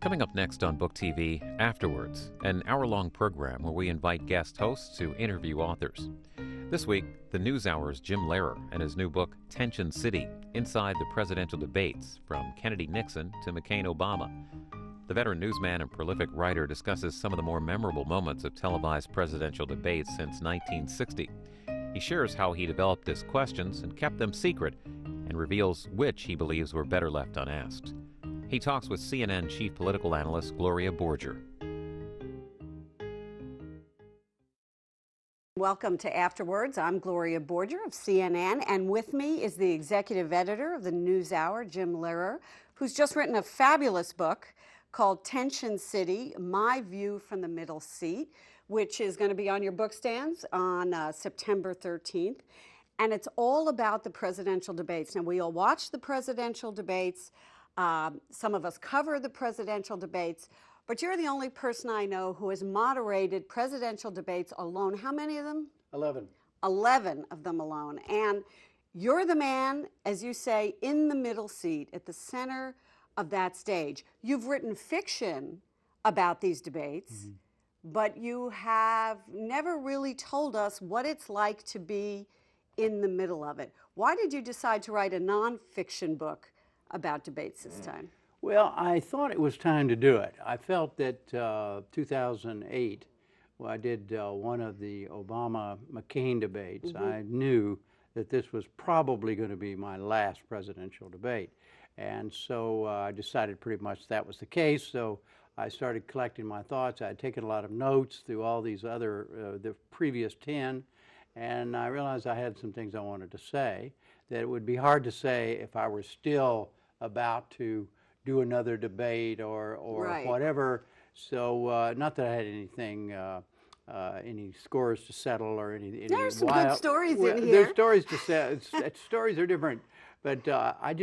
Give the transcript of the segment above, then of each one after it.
Coming up next on Book TV, AfterWords, an hour-long program where we invite guest hosts to interview authors. This week, the NewsHour's Jim Lehrer and his new book, Tension City, Inside the Presidential Debates, from Kennedy-Nixon to McCain-Obama. The veteran newsman and prolific writer discusses some of the more memorable moments of televised presidential debates since 1960. He shares how he developed his questions and kept them secret, and reveals which he believes were better left unasked. He talks with CNN chief political analyst Gloria Borger. Welcome to AfterWords. I'm Gloria Borger of CNN, and with me is the executive editor of the NewsHour, Jim Lehrer, who's just written a fabulous book called Tension City, My View from the Middle Seat, which is going to be on your book stands on September 13th. And it's all about the presidential debates. Now, we all watch the presidential debates. Some of us cover the presidential debates. But you're the only person I know who has moderated presidential debates alone. How many of them? 11. 11 of them alone. And you're the man, as you say, in the middle seat, at the center of that stage. You've written fiction about these debates, but you have never really told us what it's like to be in the middle of it. Why did you decide to write a nonfiction book about debates this time? Well, I thought it was time to do it. I felt that 2008, when I did one of the Obama-McCain debates, I knew that this was probably going to be my last presidential debate. And so I decided pretty much that was the case. So I started collecting my thoughts. I had taken a lot of notes through all these other, the previous 10, and I realized I had some things I wanted to say that it would be hard to say if I were still about to do another debate or whatever. So not that I had anything, any scores to settle or any There's some good stories in here. There's stories to say. Stories are different. But I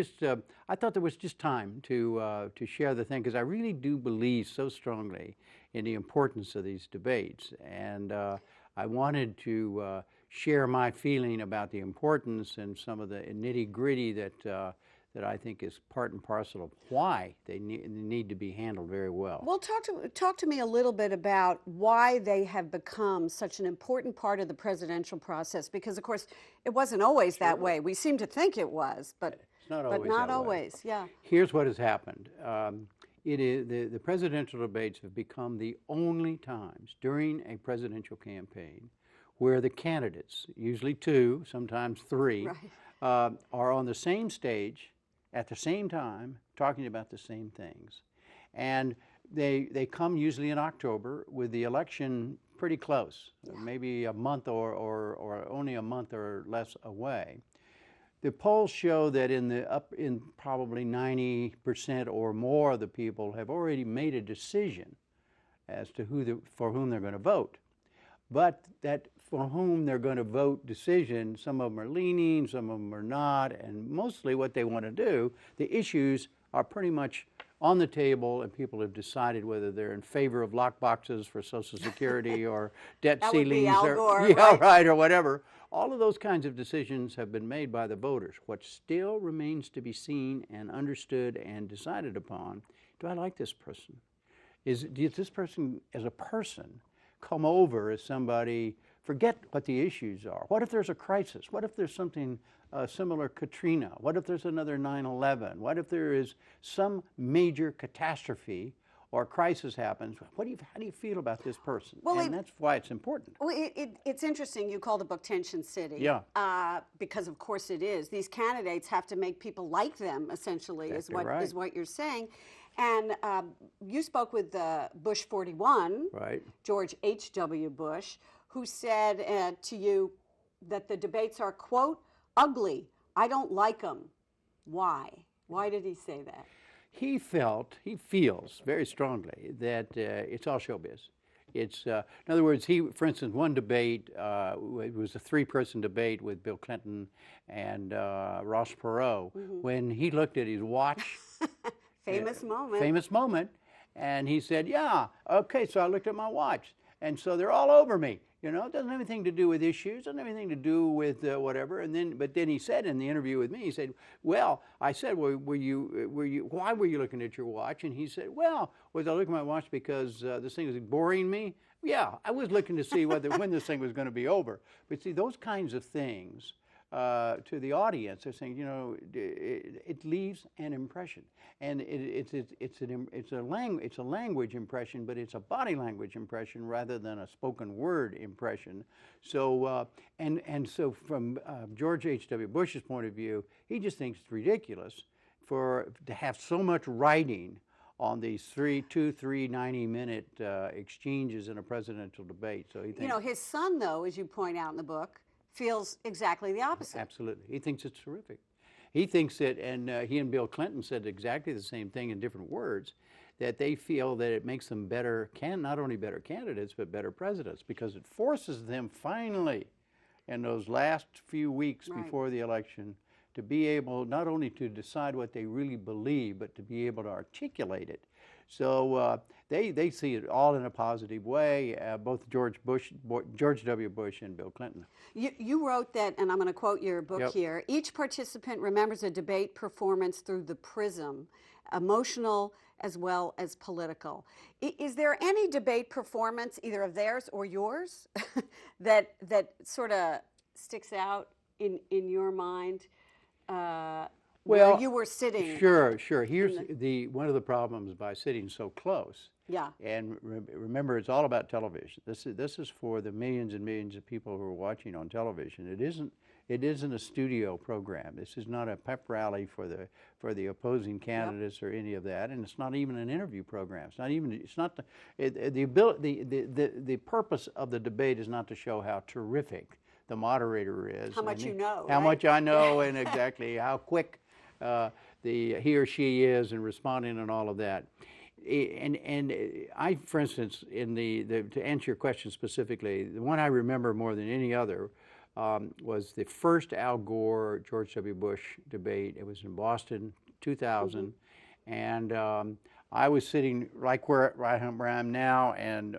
thought there was just time to share the thing, because I really do believe so strongly in the importance of these debates. And I wanted to share my feeling about the importance and some of the nitty-gritty that I think is part and parcel of why they need to be handled very well. Well, talk to me a little bit about why they have become such an important part of the presidential process, because, of course, it wasn't always that way. We seem to think it was, but it's not always that always. Way. Yeah. Here's what has happened. It is the presidential debates have become the only times during a presidential campaign where the candidates, usually two, sometimes three, are on the same stage at the same time, talking about the same things. And they come usually in October with the election pretty close, maybe a month or only a month or less away. The polls show that in probably 90% or more of the people have already made a decision as to for whom they're going to vote. But that for whom they're going to vote decision, some of them are leaning, some of them are not, and mostly what they want to do, the issues are pretty much on the table, and people have decided whether they're in favor of lock boxes for Social Security or debt that ceilings, would be Al Gore, or whatever. All of those kinds of decisions have been made by the voters. What still remains to be seen and understood and decided upon: do I like this person? Does this person, as a person, come over as somebody? Forget what the issues are. What if there's a crisis? What if there's something similar Katrina? What if there's another 9/11? What if there is some major catastrophe or crisis happens? How do you feel about this person? Well, and that's why it's important. Well, it's interesting you call the book Tension City. Yeah. Because of course it is. These candidates have to make people like them, essentially, is what you're saying. And you spoke with Bush 41, George H.W. Bush, who said to you that the debates are, quote, ugly. I don't like them. Why? Why did he say that? He feels very strongly that it's all showbiz. It's, in other words, for instance, one debate, it was a three-person debate with Bill Clinton and Ross Perot. When he looked at his watch, famous moment, and he said, yeah, okay, so I looked at my watch, and so they're all over me. You know, it doesn't have anything to do with issues, doesn't have anything to do with whatever. But then he said in the interview with me, he said, well, I said, well, why were you looking at your watch? And he said, well, was I looking at my watch because this thing was boring me? Yeah, I was looking to see when this thing was going to be over. But see, those kinds of things to the audience, they're saying, you know, it leaves an impression, and it's a language impression, but it's a body language impression rather than a spoken word impression. So so from George H.W. Bush's point of view, he just thinks it's ridiculous to have so much writing on these 3 90-minute exchanges in a presidential debate. So he thinks, you know, his son, though, as you point out in the book, feels exactly the opposite. Absolutely. He thinks it's terrific. He thinks it, and he and Bill Clinton said exactly the same thing in different words, that they feel that it makes them not only better candidates, but better presidents, because it forces them finally, in those last few weeks before the election, to be able not only to decide what they really believe, but to be able to articulate it. So they see it all in a positive way, both George W. Bush and Bill Clinton. You wrote that, and I'm going to quote your book here, each participant remembers a debate performance through the prism, emotional as well as political. Is there any debate performance, either of theirs or yours, that sort of sticks out in your mind? Where you were sitting. Sure. Here's one of the problems by sitting so close. Yeah. And remember, it's all about television. This is for the millions and millions of people who are watching on television. It isn't a studio program. This is not a pep rally for the opposing candidates or any of that, and it's not even an interview program. The purpose of the debate is not to show how terrific the moderator is. How much you know. How much I know, and exactly how quick he or she is in responding and all of that. And I, for instance, to answer your question specifically, the one I remember more than any other was the first Al Gore George W. Bush debate. It was in Boston, 2000, and I was sitting right where I am now, and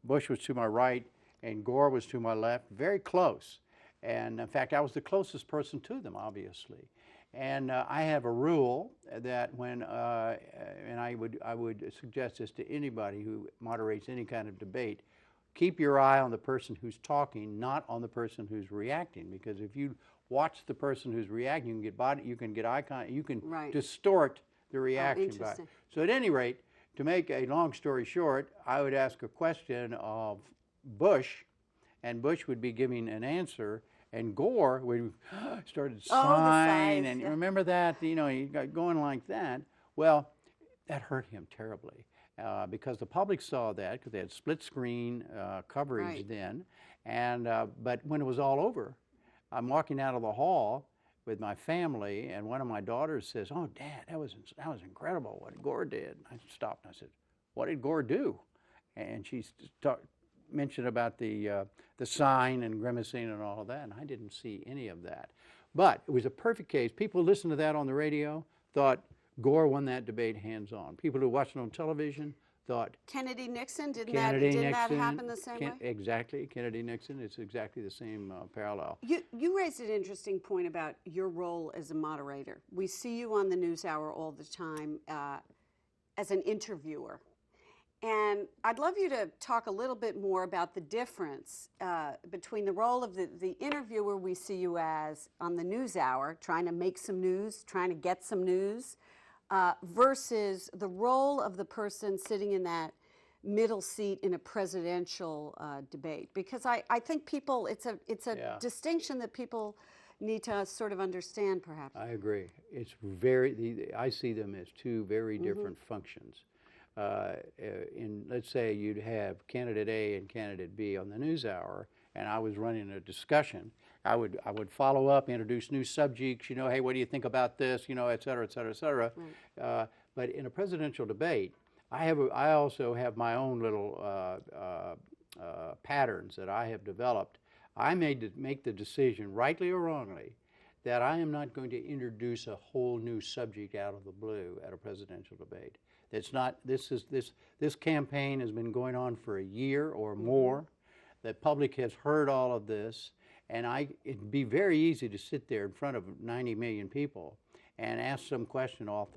Bush was to my right, and Gore was to my left, very close. And in fact, I was the closest person to them, obviously. And I have a rule that when, and I would suggest this to anybody who moderates any kind of debate, keep your eye on the person who's talking, not on the person who's reacting. Because if you watch the person who's reacting, you can get eye contact, you can distort the reaction. So at any rate, to make a long story short, I would ask a question of Bush, and Bush would be giving an answer, and Gore would started sighing, and remember that, you know, he got going like that. Well, that hurt him terribly because the public saw that, because they had split screen coverage then, and but when it was all over, I'm walking out of the hall with my family, and one of my daughters says, "Oh, Dad, that was incredible what Gore did." I stopped and I said, "What did Gore do?" And she mentioned about the sign and grimacing and all of that, and I didn't see any of that. But it was a perfect case. People listened to that on the radio, thought Gore won that debate hands-on. People who watched it on television thought Kennedy-Nixon, didn't that happen the same way? Exactly. Kennedy-Nixon, it's exactly the same parallel. You raised an interesting point about your role as a moderator. We see you on the NewsHour all the time as an interviewer. And I'd love you to talk a little bit more about the difference between the role of the interviewer we see you as on the NewsHour, trying to make some news, trying to get some news, versus the role of the person sitting in that middle seat in a presidential debate. Because I think people, it's a distinction that people need to sort of understand, perhaps. I agree. It's I see them as two very different functions. Let's say you'd have candidate A and candidate B on the NewsHour, and I was running a discussion. I would follow up, introduce new subjects, you know, hey, what do you think about this, you know, et cetera, et cetera, et cetera. But in a presidential debate, I also have my own little patterns that I have developed. I make the decision, rightly or wrongly, that I am not going to introduce a whole new subject out of the blue at a presidential debate. It's not. This campaign has been going on for a year or more. The public has heard all of this, and it'd be very easy to sit there in front of 90 million people and ask some question off the